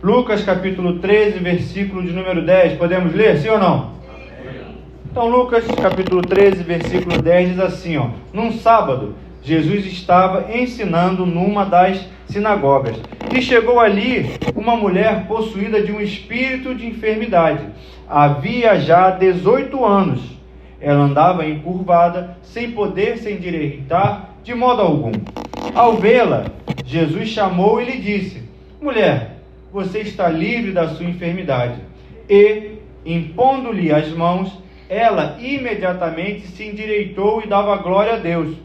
Lucas capítulo 13, versículo de número 10. Podemos ler, sim ou não? Então, Lucas capítulo 13, versículo 10 diz assim, ó: num sábado, Jesus estava ensinando numa das sinagogas, e chegou ali uma mulher possuída de um espírito de enfermidade. Havia já 18 anos. Ela andava encurvada, sem poder se endireitar de modo algum. Ao vê-la, Jesus chamou e lhe disse: mulher, você está livre da sua enfermidade. E, impondo-lhe as mãos, ela imediatamente se endireitou e dava glória a Deus.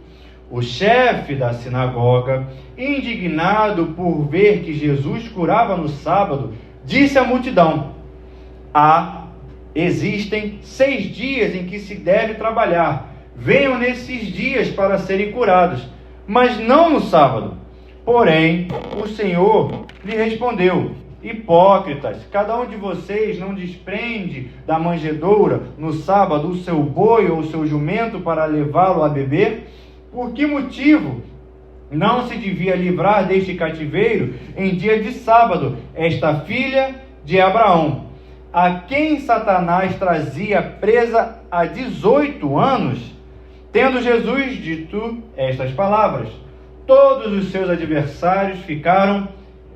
O chefe da sinagoga, indignado por ver que Jesus curava no sábado, disse à multidão: existem 6 dias em que se deve trabalhar. Venham nesses dias para serem curados, mas não no sábado. Porém, o Senhor lhe respondeu: hipócritas, cada um de vocês não desprende da manjedoura no sábado o seu boi ou o seu jumento para levá-lo a beber? Por que motivo não se devia livrar deste cativeiro em dia de sábado esta filha de Abraão, a quem Satanás trazia presa há 18 anos? Tendo Jesus dito estas palavras, todos os seus adversários ficaram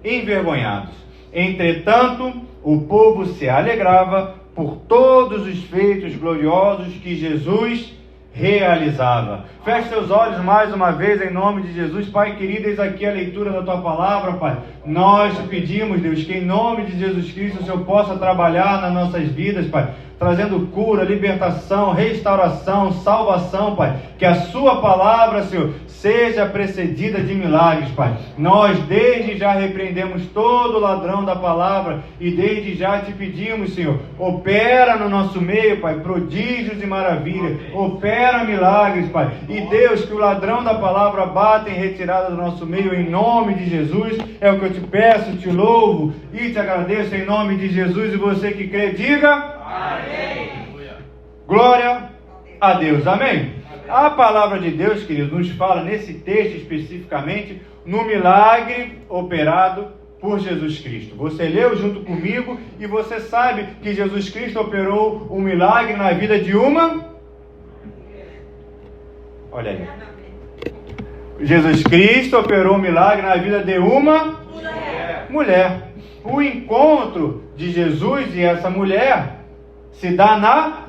envergonhados. Entretanto, o povo se alegrava por todos os feitos gloriosos que Jesus realizava. Feche seus olhos mais uma vez em nome de Jesus. Pai querido, eis aqui a leitura da Tua Palavra, Pai. Nós te pedimos, Deus, que em nome de Jesus Cristo o Senhor possa trabalhar nas nossas vidas, Pai, trazendo cura, libertação, restauração, salvação, Pai. Que a Sua Palavra, Senhor, seja precedida de milagres, Pai. Nós desde já repreendemos todo ladrão da palavra e desde já te pedimos, Senhor, opera no nosso meio, Pai, prodígios e maravilhas, opera milagres, Pai. E Deus, que o ladrão da palavra bata em retirada do nosso meio, em nome de Jesus, é o que eu te peço, te louvo e te agradeço em nome de Jesus. E você que crê, diga amém. Glória a Deus, amém. A palavra de Deus, queridos, nos fala nesse texto especificamente no milagre operado por Jesus Cristo. Você leu junto comigo e você sabe que Jesus Cristo operou um milagre na vida de uma... Olha aí. Jesus Cristo operou um milagre na vida de uma mulher. O encontro de Jesus e essa mulher se dá na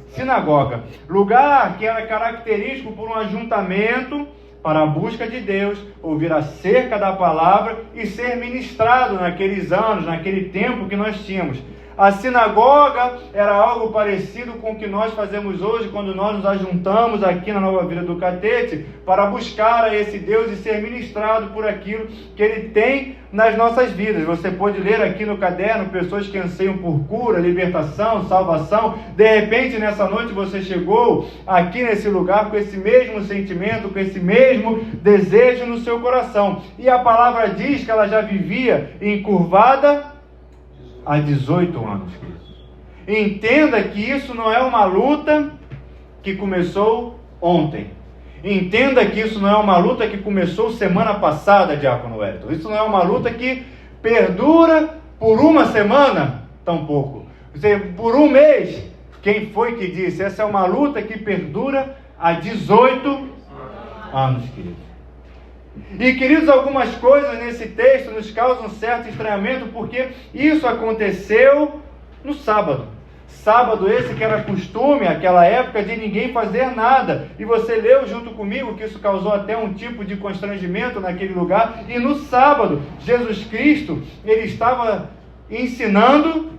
sinagoga, lugar que era característico por um ajuntamento para a busca de Deus, ouvir acerca da palavra e ser ministrado naqueles anos, naquele tempo que nós tínhamos. A sinagoga era algo parecido com o que nós fazemos hoje quando nós nos ajuntamos aqui na Nova Vida do Catete para buscar a esse Deus e ser ministrado por aquilo que Ele tem nas nossas vidas. Você pode ler aqui no caderno pessoas que anseiam por cura, libertação, salvação. De repente, nessa noite você chegou aqui nesse lugar com esse mesmo sentimento, com esse mesmo desejo no seu coração. E a palavra diz que ela já vivia encurvada há 18 anos, queridos. Entenda que isso não é uma luta que começou ontem. Entenda que isso não é uma luta que começou semana passada, Diácono Wellington. Isso não é uma luta que perdura por uma semana, tampouco. Por um mês. Quem foi que disse? Essa é uma luta que perdura há 18 anos, queridos. E, queridos, algumas coisas nesse texto nos causam um certo estranhamento, porque isso aconteceu no sábado. Sábado esse que era costume, aquela época, de ninguém fazer nada. E você leu junto comigo que isso causou até um tipo de constrangimento naquele lugar. E no sábado, Jesus Cristo, Ele estava ensinando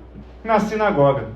na sinagoga.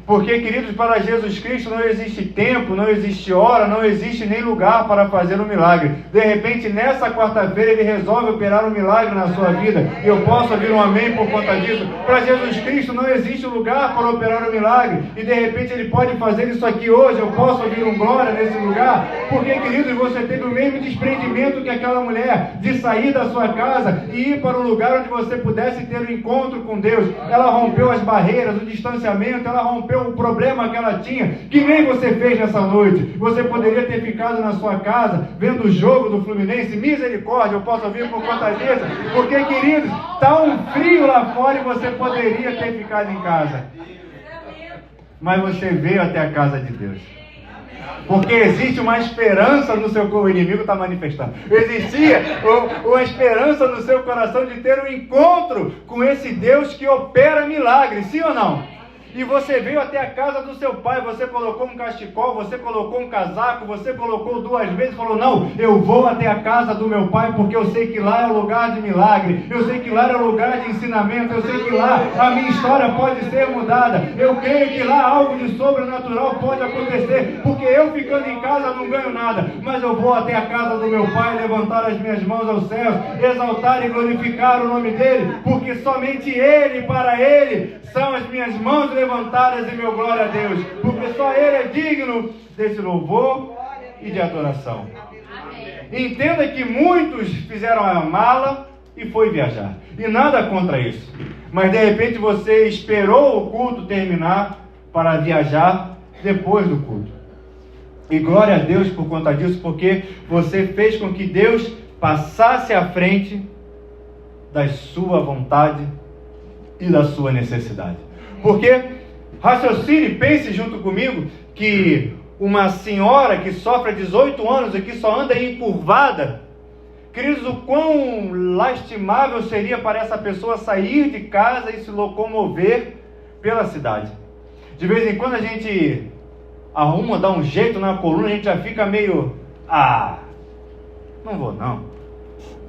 Porque, queridos, para Jesus Cristo não existe tempo, não existe hora, não existe nem lugar para fazer um milagre. De repente, nessa quarta-feira, Ele resolve operar um milagre na sua vida. E eu posso ouvir um amém por conta disso. Para Jesus Cristo não existe lugar para operar um milagre. E de repente Ele pode fazer isso aqui hoje. Eu posso ouvir um glória nesse lugar. Porque, queridos, você teve o mesmo desprendimento que aquela mulher, de sair da sua casa e ir para um lugar onde você pudesse ter um encontro com Deus. Ela rompeu as barreiras, o distanciamento, ela rompeu o problema que ela tinha, que nem você fez nessa noite. Você poderia ter ficado na sua casa, vendo o jogo do Fluminense, misericórdia, eu posso ouvir por conta disso, porque, queridos, está um frio lá fora e você poderia ter ficado em casa. Mas você veio até a casa de Deus. Porque existe uma esperança no seu corpo, o inimigo está manifestando. Existia uma esperança no seu coração de ter um encontro com esse Deus que opera milagres, sim ou não? E você veio até a casa do seu pai, você colocou um cachecol, você colocou um casaco, você colocou 2 vezes e falou, não, eu vou até a casa do meu pai, porque eu sei que lá é o lugar de milagre, eu sei que lá é o lugar de ensinamento, eu sei que lá a minha história pode ser mudada, eu creio que lá algo de sobrenatural pode acontecer, porque eu ficando em casa não ganho nada, mas eu vou até a casa do meu pai, levantar as minhas mãos aos céus, exaltar e glorificar o nome dele, porque somente ele, para ele, são as minhas mãos levantadas e meu glória a Deus, porque só ele é digno desse louvor e de adoração. Entenda que muitos fizeram a mala e foi viajar, e nada contra isso, mas de repente você esperou o culto terminar para viajar depois do culto, e glória a Deus por conta disso, porque você fez com que Deus passasse à frente da sua vontade e da sua necessidade. Porque, raciocine, pense junto comigo, que uma senhora que sofre há 18 anos e que só anda encurvada, queridos, o quão lastimável seria para essa pessoa sair de casa e se locomover pela cidade. De vez em quando a gente arruma, dá um jeito na coluna, a gente já fica meio, não vou não.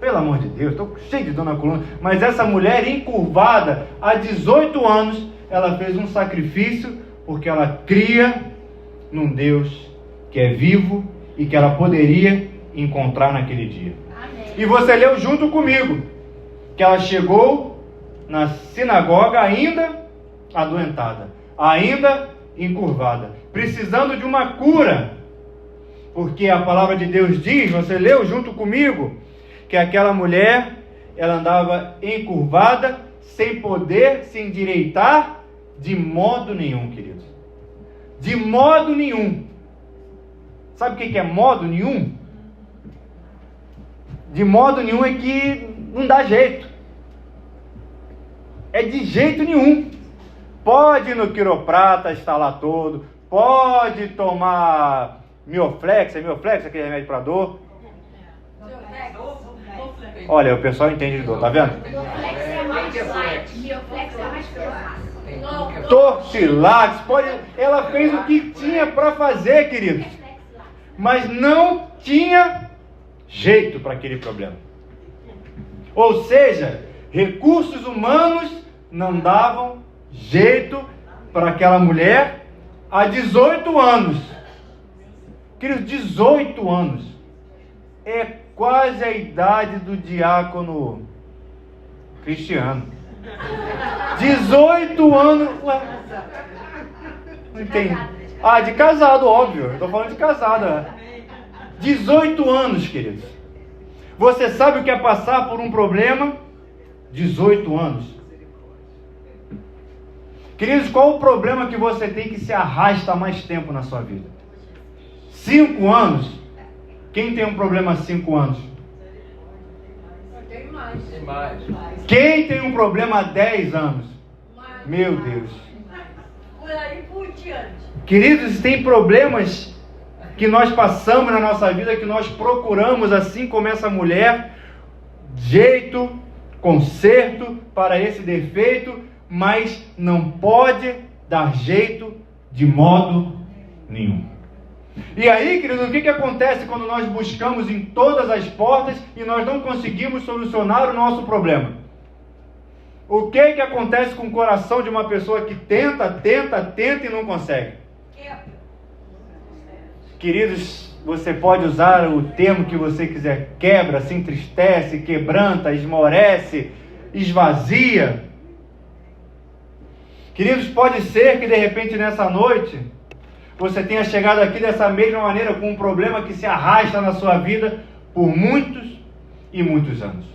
Pelo amor de Deus, estou cheio de dor na coluna. Mas essa mulher encurvada, há 18 anos, ela fez um sacrifício, porque ela cria num Deus que é vivo e que ela poderia encontrar naquele dia. Amém. E você leu junto comigo, que ela chegou na sinagoga ainda adoentada, ainda encurvada, precisando de uma cura. Porque a palavra de Deus diz, você leu junto comigo, que aquela mulher, ela andava encurvada, sem poder se endireitar de modo nenhum, queridos. De modo nenhum. Sabe o que é modo nenhum? De modo nenhum é que não dá jeito. É de jeito nenhum. Pode ir no quiroprata, estar lá todo. Pode tomar Mioflex, aquele remédio para dor. Olha, o pessoal entende de dor, tá vendo? Torcilax, ela fez o que tinha para fazer, queridos, mas não tinha jeito para aquele problema. Ou seja, recursos humanos não davam jeito para aquela mulher há 18 anos. Queridos, 18 anos é quase a idade do diácono Cristiano. 18 anos. Não entendi. De casado, óbvio. Eu estou falando de casada. 18 anos, queridos. Você sabe o que é passar por um problema? 18 anos. Queridos, qual o problema que você tem que se arrasta mais tempo na sua vida? 5 anos? Quem tem um problema há 5 anos? Tem mais. Quem tem um problema há 10 anos? Meu Deus. Por aí por diante. Queridos, tem problemas que nós passamos na nossa vida, que nós procuramos, assim como essa mulher, jeito, conserto para esse defeito, mas não pode dar jeito de modo nenhum. E aí, querido, o que acontece quando nós buscamos em todas as portas e nós não conseguimos solucionar o nosso problema? O que acontece com o coração de uma pessoa que tenta e não consegue? Queridos, você pode usar o termo que você quiser, quebra, se entristece, quebranta, esmorece, esvazia. Queridos, pode ser que de repente nessa noite você tenha chegado aqui dessa mesma maneira, com um problema que se arrasta na sua vida por muitos e muitos anos.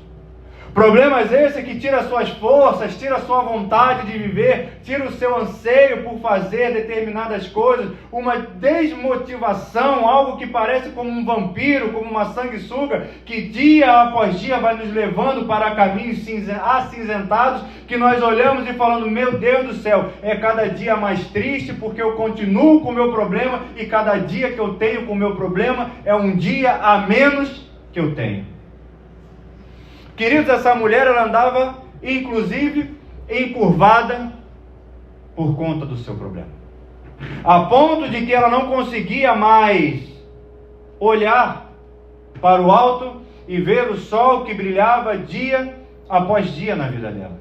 Problemas esses que tira suas forças, tira sua vontade de viver, tira o seu anseio por fazer determinadas coisas, uma desmotivação, algo que parece como um vampiro, como uma sanguessuga, que dia após dia vai nos levando para caminhos acinzentados, que nós olhamos e falando, meu Deus do céu, é cada dia mais triste porque eu continuo com o meu problema e cada dia que eu tenho com o meu problema é um dia a menos que eu tenho. Queridos, essa mulher, ela andava, inclusive, encurvada por conta do seu problema. A ponto de que ela não conseguia mais olhar para o alto e ver o sol que brilhava dia após dia na vida dela.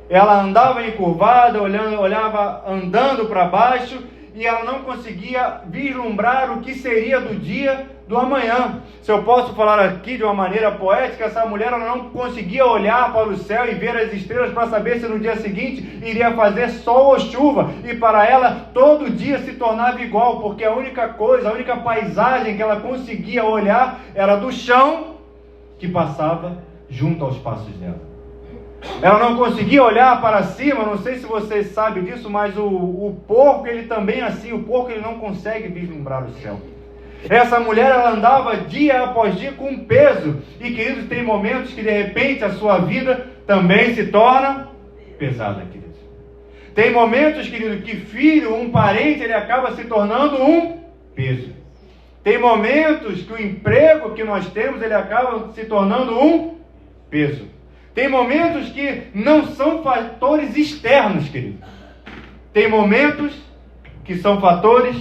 Ela andava encurvada, olhava andando para baixo, e ela não conseguia vislumbrar o que seria do dia do amanhã. Se eu posso falar aqui de uma maneira poética, essa mulher ela não conseguia olhar para o céu e ver as estrelas para saber se no dia seguinte iria fazer sol ou chuva, e para ela todo dia se tornava igual, porque a única coisa, a única paisagem que ela conseguia olhar era do chão que passava junto aos passos dela. Ela não conseguia olhar para cima, não sei se vocês sabem disso, mas o porco, ele também é assim, o porco ele não consegue vislumbrar o céu. Essa mulher, ela andava dia após dia com peso, e queridos, tem momentos que de repente a sua vida também se torna pesada, queridos. Tem momentos, querido, que filho, um parente, ele acaba se tornando um peso. Tem momentos que o emprego que nós temos, ele acaba se tornando um peso. Tem momentos que não são fatores externos, querido. Tem momentos que são fatores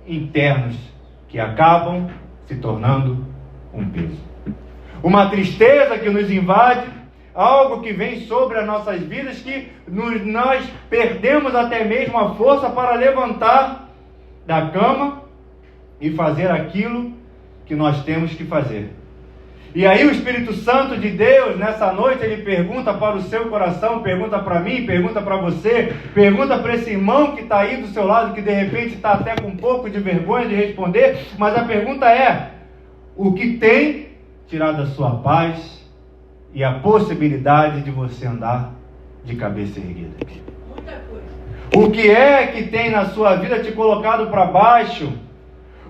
internos, que acabam se tornando um peso. Uma tristeza que nos invade, algo que vem sobre as nossas vidas, que nós perdemos até mesmo a força para levantar da cama e fazer aquilo que nós temos que fazer. E aí o Espírito Santo de Deus, nessa noite, ele pergunta para o seu coração, pergunta para mim, pergunta para você, pergunta para esse irmão que está aí do seu lado, que de repente está até com um pouco de vergonha de responder, mas a pergunta é, o que tem tirado a sua paz e a possibilidade de você andar de cabeça erguida? Muita coisa. O que é que tem na sua vida te colocado para baixo?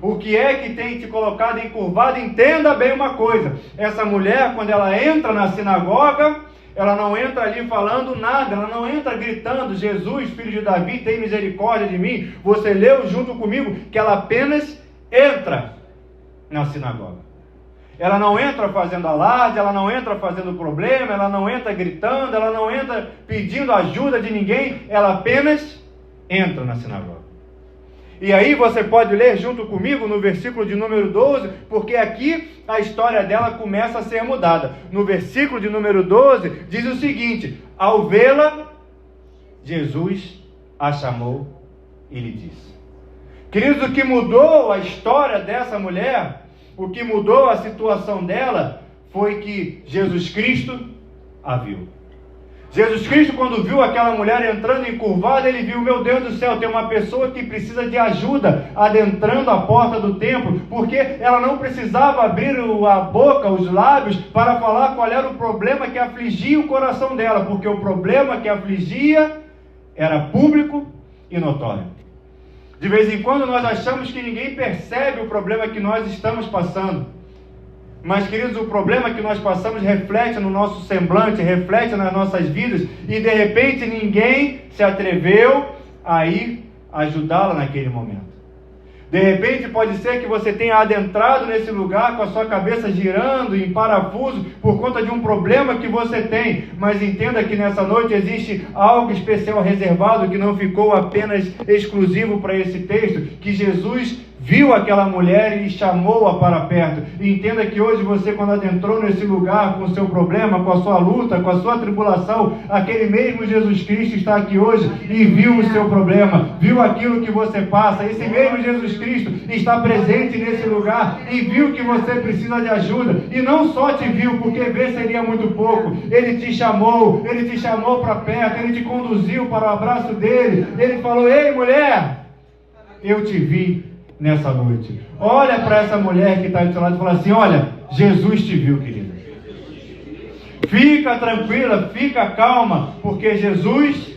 O que é que tem te colocado encurvado? Entenda bem uma coisa, essa mulher, quando ela entra na sinagoga, ela não entra ali falando nada, ela não entra gritando, Jesus, filho de Davi, tem misericórdia de mim. Você leu junto comigo que ela apenas entra na sinagoga. Ela não entra fazendo alarde, ela não entra fazendo problema, ela não entra gritando, ela não entra pedindo ajuda de ninguém, ela apenas entra na sinagoga. E aí você pode ler junto comigo no versículo de número 12, porque aqui a história dela começa a ser mudada. No versículo de número 12 diz o seguinte: ao vê-la, Jesus a chamou e lhe disse. Queridos, o que mudou a história dessa mulher, o que mudou a situação dela, foi que Jesus Cristo a viu. Jesus Cristo, quando viu aquela mulher entrando encurvada, ele viu, meu Deus do céu, tem uma pessoa que precisa de ajuda adentrando a porta do templo, porque ela não precisava abrir a boca, os lábios, para falar qual era o problema que afligia o coração dela, porque o problema que afligia era público e notório. De vez em quando nós achamos que ninguém percebe o problema que nós estamos passando. Mas, queridos, o problema que nós passamos reflete no nosso semblante, reflete nas nossas vidas, e de repente ninguém se atreveu a ir ajudá-la naquele momento. De repente pode ser que você tenha adentrado nesse lugar com a sua cabeça girando em parafuso por conta de um problema que você tem, mas entenda que nessa noite existe algo especial reservado que não ficou apenas exclusivo para esse texto, que Jesus viu aquela mulher e chamou-a para perto. E entenda que hoje você, quando adentrou nesse lugar com o seu problema, com a sua luta, com a sua tribulação, aquele mesmo Jesus Cristo está aqui hoje e viu o seu problema, viu aquilo que você passa. Esse mesmo Jesus Cristo está presente nesse lugar e viu que você precisa de ajuda. E não só te viu, porque ver seria muito pouco. Ele te chamou para perto, ele te conduziu para o abraço dele. Ele falou: ei, mulher, eu te vi nessa noite. Olha para essa mulher que está do seu lado e fala assim: olha, Jesus te viu, querida. Fica tranquila, fica calma, porque Jesus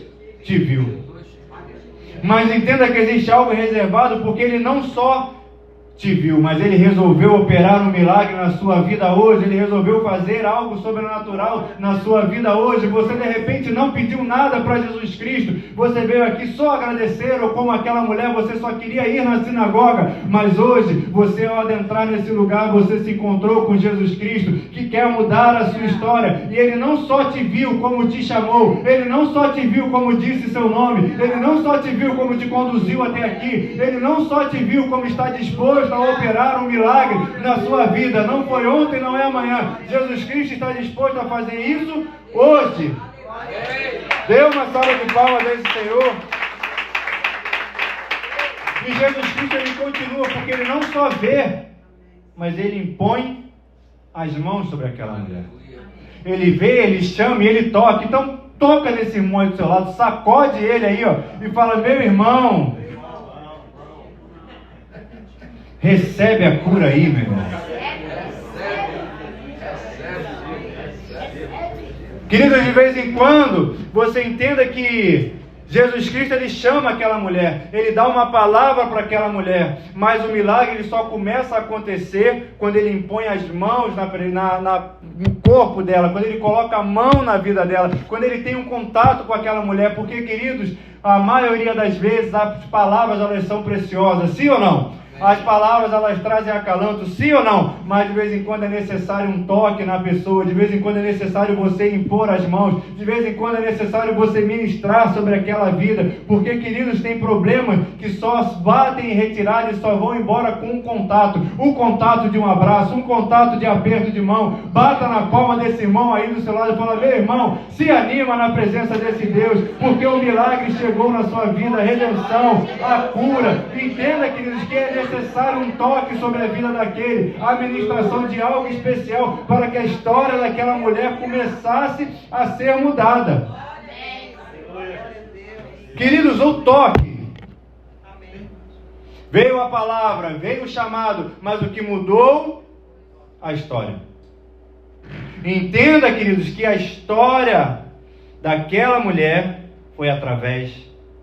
te viu. Mas entenda que existe algo reservado, porque Ele não só te viu, mas Ele resolveu operar um milagre na sua vida hoje. Ele resolveu fazer algo sobrenatural na sua vida hoje. Você de repente não pediu nada para Jesus Cristo, você veio aqui só agradecer, ou como aquela mulher, você só queria ir na sinagoga, mas hoje, você ao adentrar nesse lugar, você se encontrou com Jesus Cristo, que quer mudar a sua história, e Ele não só te viu como te chamou, Ele não só te viu como disse seu nome, Ele não só te viu como te conduziu até aqui, Ele não só te viu como está disposto a operar um milagre na sua vida. Não foi ontem, não é amanhã. Jesus Cristo está disposto a fazer isso hoje. Dê uma salva de palmas a esse Senhor. E Jesus Cristo, Ele continua, porque Ele não só vê, mas Ele impõe as mãos sobre aquela mulher. Ele vê, Ele chama e Ele toca. Então toca nesse irmão aí do seu lado, sacode ele aí, ó, e fala: meu irmão, recebe a cura aí, meu irmão. Queridos, de vez em quando, você entenda que Jesus Cristo, Ele chama aquela mulher, Ele dá uma palavra para aquela mulher, mas o milagre ele só começa a acontecer quando Ele impõe as mãos no corpo dela, quando Ele coloca a mão na vida dela, quando Ele tem um contato com aquela mulher, porque, queridos, a maioria das vezes as palavras elas são preciosas, sim ou não? As palavras elas trazem acalanto, sim ou não? Mas de vez em quando é necessário um toque na pessoa, de vez em quando é necessário você impor as mãos, de vez em quando é necessário você ministrar sobre aquela vida, porque, queridos, tem problemas que só batem em retirada e só vão embora com um contato, o contato de um abraço, um contato de aperto de mão. Bata na palma desse irmão aí do seu lado e fala: meu irmão, se anima na presença desse Deus, porque o milagre chegou na sua vida, a redenção, a cura. Entenda, queridos, que é necessário um toque sobre a vida daquele, a administração de algo especial, para que a história daquela mulher começasse a ser mudada. Queridos, o toque. Veio a palavra, veio o chamado, mas o que mudou? A história. Entenda, queridos, que a história daquela mulher foi através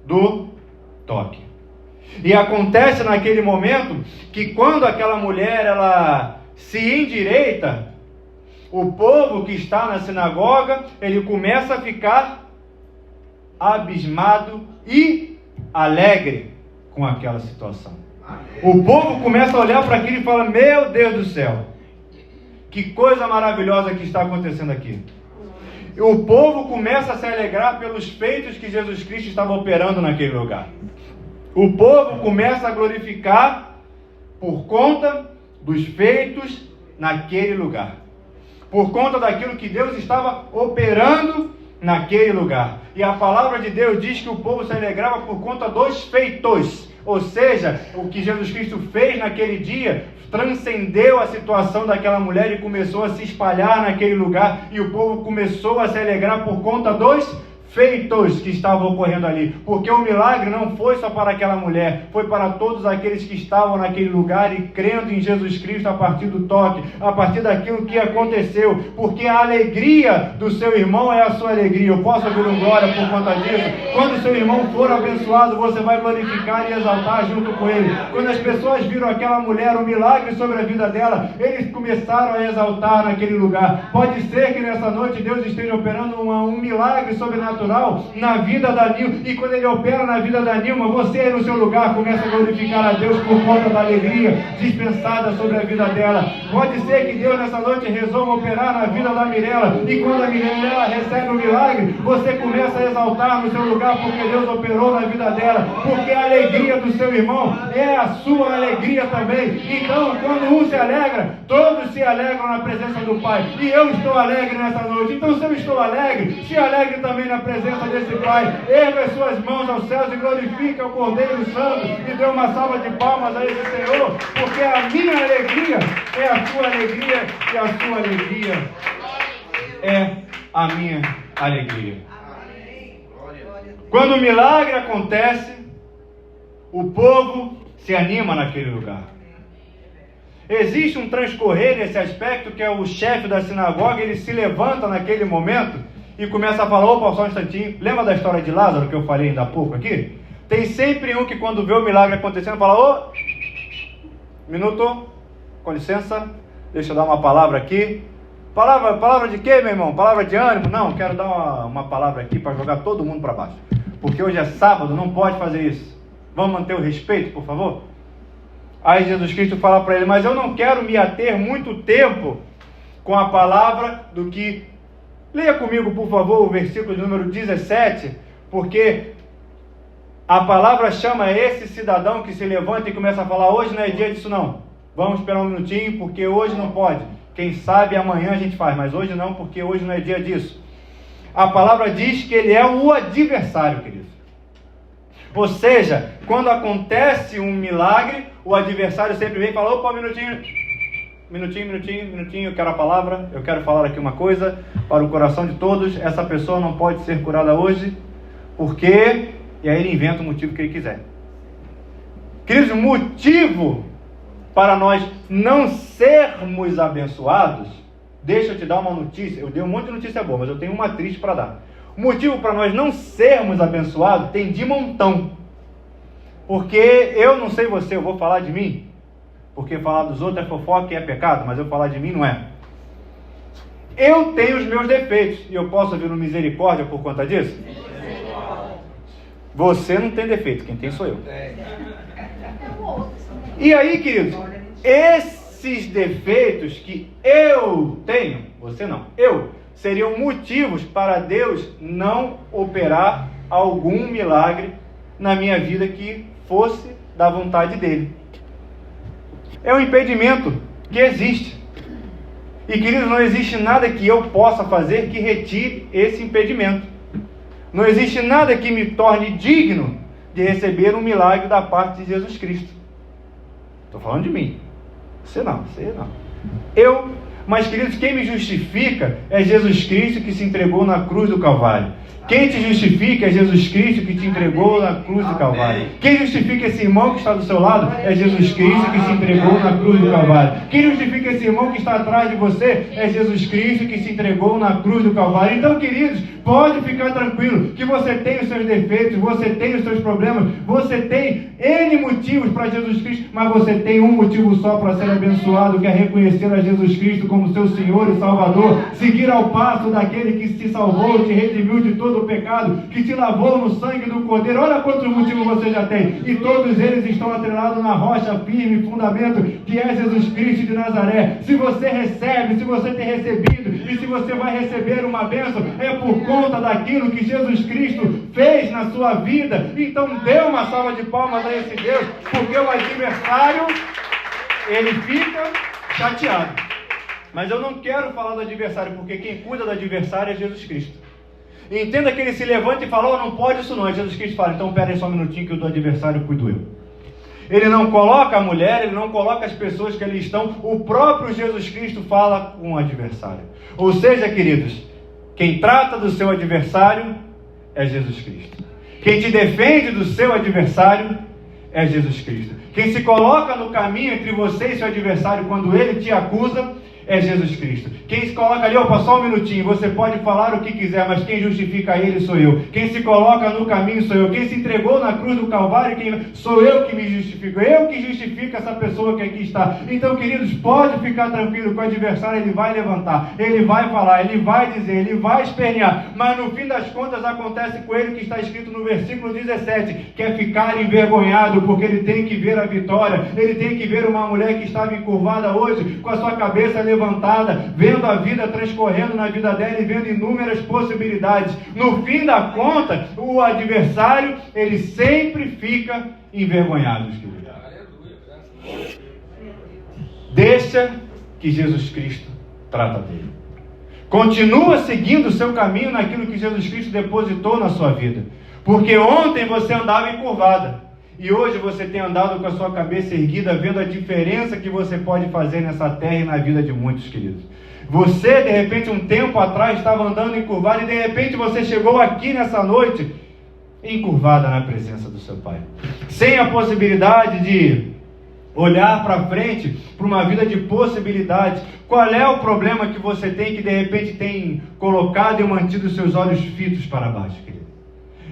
do toque. E acontece naquele momento que quando aquela mulher ela se endireita, o povo que está na sinagoga, ele começa a ficar abismado e alegre com aquela situação. O povo começa a olhar para aquilo e fala: meu Deus do céu, que coisa maravilhosa que está acontecendo aqui. E o povo começa a se alegrar pelos feitos que Jesus Cristo estava operando naquele lugar. O povo começa a glorificar por conta dos feitos naquele lugar, por conta daquilo que Deus estava operando naquele lugar. E a palavra de Deus diz que o povo se alegrava por conta dos feitos, ou seja, o que Jesus Cristo fez naquele dia transcendeu a situação daquela mulher e começou a se espalhar naquele lugar, e o povo começou a se alegrar por conta dos feitos que estavam ocorrendo ali, porque o milagre não foi só para aquela mulher, foi para todos aqueles que estavam naquele lugar e crendo em Jesus Cristo a partir do toque, a partir daquilo que aconteceu, porque a alegria do seu irmão é a sua alegria. Eu posso ouvir um glória por conta disso? Quando o seu irmão for abençoado, você vai glorificar e exaltar junto com ele. Quando as pessoas viram aquela mulher, o milagre sobre a vida dela, eles começaram a exaltar naquele lugar. Pode ser que nessa noite Deus esteja operando um milagre sobrenatural na vida da Nilma, e quando Ele opera na vida da Nilma, você aí no seu lugar começa a glorificar a Deus por conta da alegria dispensada sobre a vida dela. Pode ser que Deus nessa noite resolva operar na vida da Mirela, e quando a Mirela recebe o milagre, você começa a exaltar no seu lugar, porque Deus operou na vida dela, porque a alegria do seu irmão é a sua alegria também. Então, quando um se alegra, todos se alegram na presença do Pai, e eu estou alegre nessa noite. Então, se eu estou alegre, se alegre também na presença desse Pai. Erga as suas mãos aos céus e glorifica o Cordeiro Santo, e dê uma salva de palmas a esse Senhor, porque a minha alegria é a sua alegria, e a sua alegria é a minha alegria. Quando o milagre acontece, o povo se anima naquele lugar. Existe um transcorrer nesse aspecto, que é o chefe da sinagoga, ele se levanta naquele momento e começa a falar, opa, só um instantinho, lembra da história de Lázaro que eu falei ainda há pouco aqui? Tem sempre um que quando vê o milagre acontecendo, fala, ô, minuto, com licença, deixa eu dar uma palavra aqui. Palavra de quê, meu irmão? Palavra de ânimo? Não, quero dar uma palavra aqui para jogar todo mundo para baixo. Porque hoje é sábado, não pode fazer isso. Vamos manter o respeito, por favor? Aí Jesus Cristo fala para ele, mas eu não quero me ater muito tempo com a palavra do que... Leia comigo, por favor, o versículo de número 17, porque a palavra chama esse cidadão que se levanta e começa a falar, hoje não é dia disso não. Vamos esperar um minutinho, porque hoje não pode. Quem sabe amanhã a gente faz, mas hoje não, porque hoje não é dia disso. A palavra diz que ele é o adversário, querido. Ou seja, quando acontece um milagre, o adversário sempre vem e fala, opa, minutinho, eu quero a palavra, eu quero falar aqui uma coisa para o coração de todos, essa pessoa não pode ser curada hoje, porque... E aí ele inventa o motivo que ele quiser. Queridos, o motivo para nós não sermos abençoados, deixa eu te dar uma notícia, eu dei um monte de notícia boa, mas eu tenho uma triste para dar. O motivo para nós não sermos abençoados tem de montão. Porque eu não sei você, eu vou falar de mim, porque falar dos outros é fofoca e é pecado, mas eu falar de mim não é. Eu tenho os meus defeitos, e eu posso vir no misericórdia por conta disso? Você não tem defeito, quem tem sou eu. E aí, queridos, esses defeitos que eu tenho, você não, eu, seriam motivos para Deus não operar algum milagre na minha vida que fosse da vontade dele. É um impedimento que existe. E, queridos, não existe nada que eu possa fazer que retire esse impedimento. Não existe nada que me torne digno de receber um milagre da parte de Jesus Cristo. Estou falando de mim. Você não. Mas, queridos, quem me justifica é Jesus Cristo que se entregou na cruz do Calvário. Quem te justifica é Jesus Cristo que te entregou na cruz do Calvário. Quem justifica esse irmão que está do seu lado é Jesus Cristo que se entregou na cruz do Calvário. Quem justifica esse irmão que está atrás de você é Jesus Cristo que se entregou na cruz do Calvário. Então, queridos, pode ficar tranquilo que você tem os seus defeitos, você tem os seus problemas, você tem N motivos para Jesus Cristo, mas você tem um motivo só para ser abençoado, que é reconhecer a Jesus Cristo como seu Senhor e Salvador, seguir ao passo daquele que te salvou, te redimiu de todo o pecado, que te lavou no sangue do Cordeiro. Olha quantos motivos você já tem, e todos eles estão atrelados na rocha firme, fundamento, que é Jesus Cristo de Nazaré. Se você recebe, se você tem recebido, e se você vai receber uma bênção, é por conta daquilo que Jesus Cristo fez na sua vida. Então dê uma salva de palmas a esse Deus, porque o adversário, ele fica chateado. Mas eu não quero falar do adversário, porque quem cuida do adversário é Jesus Cristo. E entenda que ele se levanta e fala, não pode isso não. E Jesus Cristo fala, então pera aí só um minutinho que o do adversário cuido eu. Ele não coloca a mulher, ele não coloca as pessoas que ali estão. O próprio Jesus Cristo fala com o adversário. Ou seja, queridos, quem trata do seu adversário é Jesus Cristo. Quem te defende do seu adversário é Jesus Cristo. Quem se coloca no caminho entre você e seu adversário quando ele te acusa é Jesus Cristo. Quem se coloca ali, opa, só um minutinho, você pode falar o que quiser, mas quem justifica ele sou eu. Quem se coloca no caminho sou eu. Quem se entregou na cruz do Calvário, sou eu que me justifico. Eu que justifico essa pessoa que aqui está. Então, queridos, pode ficar tranquilo que o adversário ele vai levantar, ele vai falar, ele vai dizer, ele vai espernear, mas no fim das contas acontece com ele o que está escrito no versículo 17, que é ficar envergonhado, porque ele tem que ver a vitória, ele tem que ver uma mulher que estava encurvada hoje, com a sua cabeça levantada, vendo a vida transcorrendo na vida dela e vendo inúmeras possibilidades. No fim da conta, o adversário, ele sempre fica envergonhado. Deixa que Jesus Cristo trata dele. Continua seguindo o seu caminho naquilo que Jesus Cristo depositou na sua vida. Porque ontem você andava encurvada. E hoje você tem andado com a sua cabeça erguida, vendo a diferença que você pode fazer nessa terra e na vida de muitos, queridos. Você, de repente, um tempo atrás, estava andando encurvado e de repente você chegou aqui nessa noite, encurvada na presença do seu Pai. Sem a possibilidade de Olhar para frente, para uma vida de possibilidades. Qual é o problema que você tem que de repente tem colocado e mantido seus olhos fitos para baixo, querido?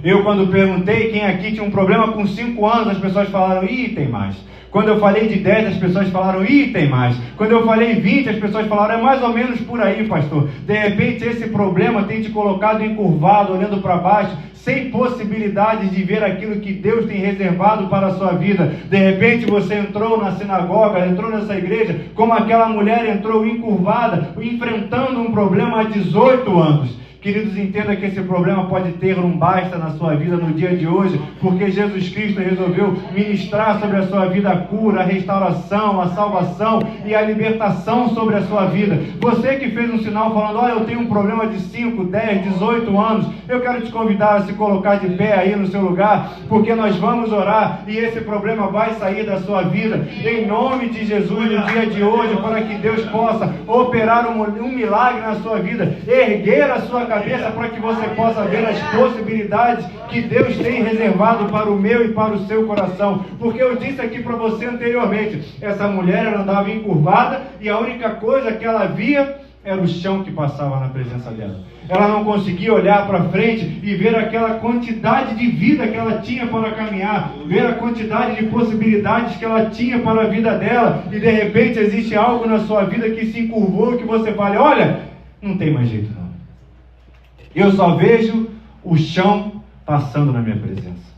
Eu, quando perguntei quem aqui tinha um problema com 5 anos, as pessoas falaram, ih, tem mais. Quando eu falei de 10, as pessoas falaram, ih, tem mais. Quando eu falei 20, as pessoas falaram, é mais ou menos por aí, pastor. De repente, esse problema tem te colocado encurvado, olhando para baixo, sem possibilidades de ver aquilo que Deus tem reservado para a sua vida. De repente, você entrou na sinagoga, entrou nessa igreja, como aquela mulher entrou encurvada, enfrentando um problema há 18 anos. Queridos, entenda que esse problema pode ter um basta na sua vida no dia de hoje, porque Jesus Cristo resolveu ministrar sobre a sua vida a cura, a restauração, a salvação e a libertação sobre a sua vida. Você que fez um sinal falando, olha, eu tenho um problema de 5, 10, 18 anos, eu quero te convidar a se colocar de pé aí no seu lugar, porque nós vamos orar e esse problema vai sair da sua vida, em nome de Jesus, no dia de hoje, para que Deus possa operar um milagre na sua vida, erguer a sua cabeça para que você possa ver as possibilidades que Deus tem reservado para o meu e para o seu coração. Porque eu disse aqui para você anteriormente, essa mulher ela andava encurvada e a única coisa que ela via era o chão que passava na presença dela. Ela não conseguia olhar para frente e ver aquela quantidade de vida que ela tinha para caminhar, ver a quantidade de possibilidades que ela tinha para a vida dela, e de repente existe algo na sua vida que se encurvou, que você fala, olha, não tem mais jeito não. Eu só vejo o chão passando na minha presença.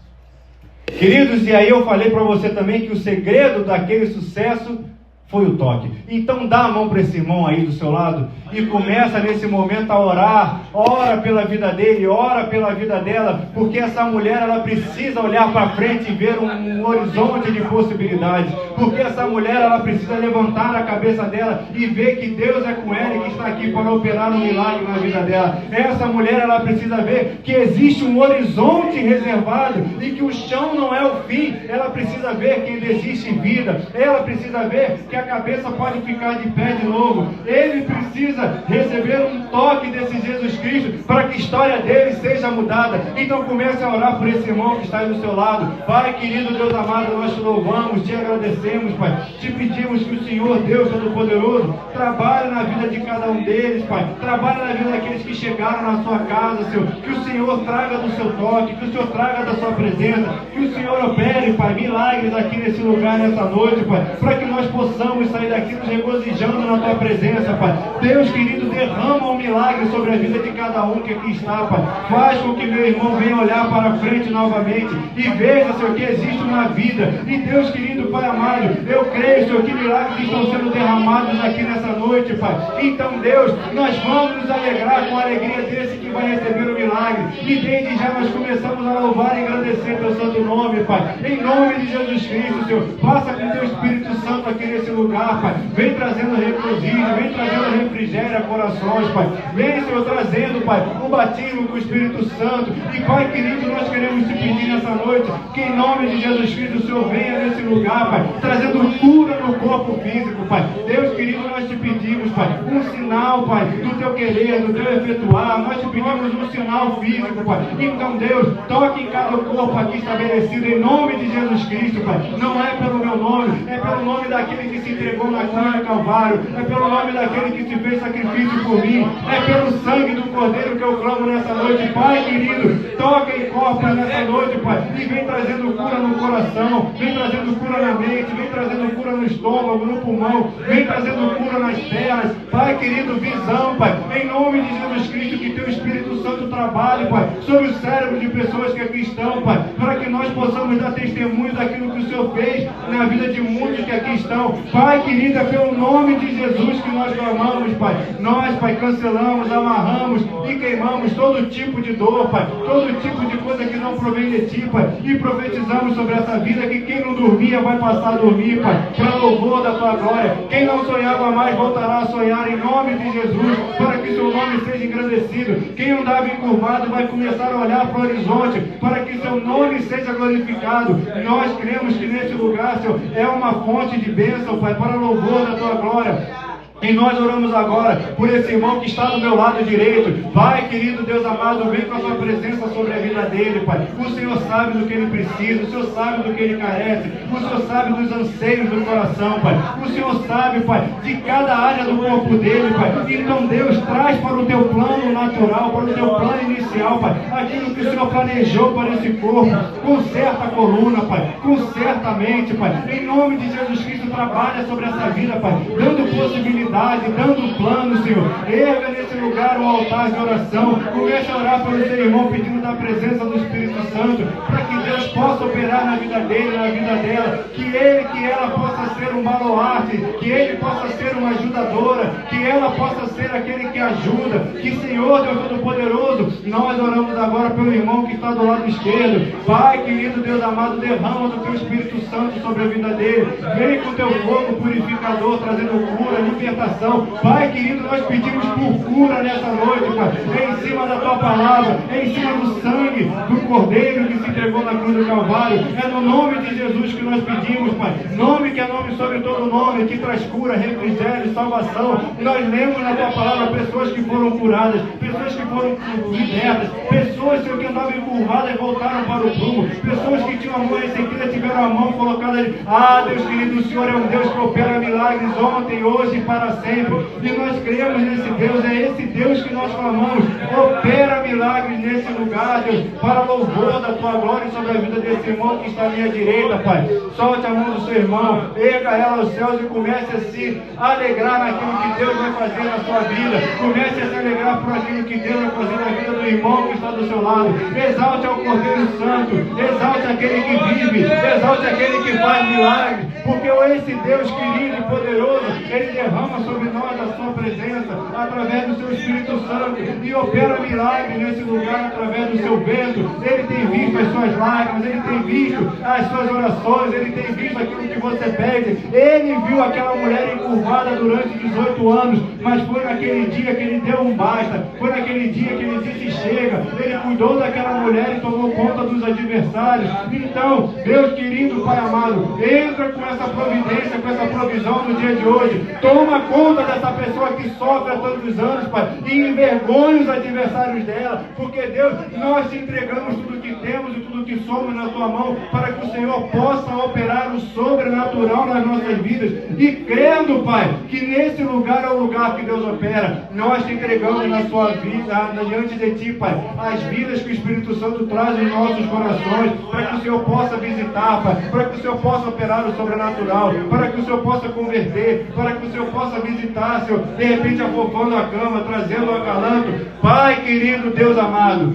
Queridos, e aí eu falei para você também que o segredo daquele sucesso foi o toque. Então dá a mão para esse irmão aí do seu lado e começa nesse momento a orar. Ora pela vida dele, ora pela vida dela, porque essa mulher ela precisa olhar para frente e ver um horizonte de possibilidades. Porque essa mulher ela precisa levantar a cabeça dela e ver que Deus é com ela e que está aqui para operar um milagre na vida dela. Essa mulher ela precisa ver que existe um horizonte reservado e que o chão não é o fim. Ela precisa ver que ainda existe vida. Ela precisa ver que a cabeça pode ficar de pé de novo. Ele precisa receber um toque desse Jesus Cristo para que a história dele seja mudada. Então comece a orar por esse irmão que está aí do seu lado. Pai querido, Deus amado, nós te louvamos, te agradecemos, Pai. Te pedimos que o Senhor, Deus Todo-Poderoso, trabalhe na vida de cada um deles, Pai. Trabalhe na vida daqueles que chegaram na sua casa, Senhor. Que o Senhor traga do seu toque, que o Senhor traga da sua presença, que o Senhor opere, Pai, milagres aqui nesse lugar, nessa noite, Pai, para que nós possamos sair daqui nos regozijando na tua presença, Pai. Deus querido, derrama um milagre sobre a vida de cada um que aqui está, Pai. Faz com que meu irmão venha olhar para frente novamente e veja, Senhor, que existe uma vida. E Deus querido, Pai amado, eu creio, Senhor, que milagres estão sendo derramados aqui nessa noite, Pai. Então, Deus, nós vamos nos alegrar com a alegria desse que vai receber o milagre. E desde já nós começamos a louvar e agradecer teu santo nome, Pai. Em nome de Jesus Cristo, Senhor, passa com teu Espírito Santo aqui nesse lugar, Pai. Vem trazendo regozijo, vem trazendo refrigério a corações, Pai. Vem, Senhor, trazendo, Pai, o batismo com o Espírito Santo. E, Pai querido, nós queremos te pedir nessa noite que em nome de Jesus Cristo o Senhor venha nesse lugar, Pai, trazendo cura no corpo físico, Pai. Deus querido, nós te pedimos, Pai, um sinal, Pai, do teu querer, do teu efetuar. Nós te pedimos um sinal físico, Pai. Então, Deus, toque em cada corpo aqui estabelecido em nome de Jesus Cristo, Pai. Não é pelo meu nome, é pelo nome daquele que se entregou na cruz do Calvário, é pelo nome daquele que se fez sacrifício por mim, é pelo sangue do Cordeiro que eu clamo nessa noite. Pai querido, toca em corpo nessa noite, Pai, e vem trazendo cura no coração, vem trazendo cura na mente, vem trazendo cura no estômago, no pulmão, vem trazendo cura nas pernas, Pai querido, visão, Pai, em nome de Jesus Cristo, que teu Espírito Santo trabalhe, Pai, sobre o cérebro de pessoas que aqui estão, Pai, para que nós possamos dar testemunho daquilo que o Senhor fez na vida de muitos que aqui estão. Pai querido, é pelo nome de Jesus que nós clamamos, Pai. Nós, Pai, cancelamos, amarramos e queimamos todo tipo de dor, Pai, todo tipo de coisa que não provém de Ti, Pai, e profetizamos sobre essa vida que quem não dormia vai passar a dormir, Pai, para louvor da Tua glória. Quem não sonhava mais voltará a sonhar em nome de Jesus, para que Seu nome seja engrandecido. Quem andava encurvado vai começar a olhar para o horizonte, para que Seu nome seja glorificado. Nós cremos que nesse lugar, Senhor, é uma fonte de bênção, Pai, para louvor da Tua glória. E nós oramos agora por esse irmão que está do meu lado direito. Pai, querido Deus amado, vem com a sua presença sobre a vida dele, Pai. O Senhor sabe do que ele precisa, o Senhor sabe do que ele carece, o Senhor sabe dos anseios do coração, Pai. O Senhor sabe, Pai, de cada área do corpo dele, Pai. Então, Deus, traz para o teu plano natural, para o teu plano inicial, Pai, aquilo que o Senhor planejou para esse corpo. Conserta a coluna, Pai. Conserta a mente, Pai. Em nome de Jesus Cristo, trabalha sobre essa vida, Pai, dando possibilidade, dando plano, Senhor. Erga nesse lugar um altar de oração. Comece a orar pelo seu irmão, pedindo da presença do Espírito Santo, para que Deus possa operar na vida dele, na vida dela, que ela possa ser um baluarte, que ele possa ser uma ajudadora, que ela possa ser aquele que ajuda, que Senhor Deus Todo-Poderoso, nós oramos agora pelo irmão que está do lado esquerdo. Pai, querido Deus amado, derrama do teu Espírito Santo sobre a vida dele. Vem com teu fogo purificador, trazendo cura, libertação. Pai, querido, nós pedimos por cura nessa noite, Pai, em cima da tua palavra, em cima do sangue do Cordeiro que se entregou na cruz do Calvário. É no nome de Jesus que nós pedimos, Pai. Nome que é nome sobre todo nome, que traz cura, refrigério, salvação. Nós lemos na tua palavra pessoas que foram curadas, pessoas que foram libertas, pessoas, Senhor, que andavam encurvadas e voltaram para o prumo, pessoas que tinham a mão ressequida, tiveram a mão colocada ali. Ah, Deus querido, o Senhor é um Deus que opera milagres ontem, hoje e para sempre. E nós cremos nesse Deus, é esse Deus que nós clamamos. Opera milagres nesse lugar, Deus, para louvor da tua glória sobre a vida desse irmão que está à minha direita, Pai. Solte a mão do seu irmão, erga ela aos céus e comece a se alegrar naquilo que Deus vai fazer na sua vida. Comece a se alegrar por aquilo que Deus vai fazer na vida do irmão que está do seu lado. Exalte ao Cordeiro Santo, exalte aquele que vive, exalte aquele que faz milagres, porque esse Deus querido e poderoso, Ele derrama sobre nós a sua presença, através do seu Espírito Santo, e opera milagres nesse lugar, através do seu vento. Ele tem visto as suas lágrimas, Ele tem visto as suas orações, Ele tem visto aquilo que você pede. Ele viu aquela mulher encurvada durante 18 anos, mas foi naquele dia que Ele deu um basta, foi naquele dia que Ele disse chega. Ele cuidou daquela mulher e tomou conta dos adversários. Então, Deus querido, Pai amado, entra com essa providência, com essa provisão no dia de hoje. Toma conta dessa pessoa que sofre há tantos anos, Pai, e envergonha os adversários dela, porque Deus, nós te entregamos tudo que temos e tudo que somos na tua mão, para que o Senhor possa operar o sobrenatural nas nossas vidas. E crendo, Pai, que nesse lugar é o lugar que Deus opera, nós te entregamos na sua vida, diante de ti, Pai, as vidas que o Espírito Santo traz em nossos corações, para que o Senhor possa visitar, Pai, para que o Senhor possa operar o sobrenatural, para que o Senhor possa converter, para que o Senhor possa visitar, Senhor, de repente afofando a cama, trazendo o acalanto. Pai querido, Deus amado,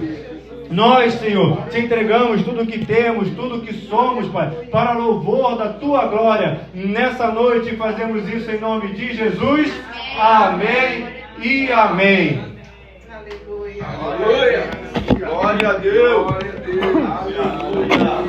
nós, Senhor, te entregamos tudo que temos, tudo que somos, Pai, para louvor da tua glória. Nessa noite fazemos isso em nome de Jesus. Amém e amém. Aleluia. Glória a Deus. Glória a Deus. Aleluia.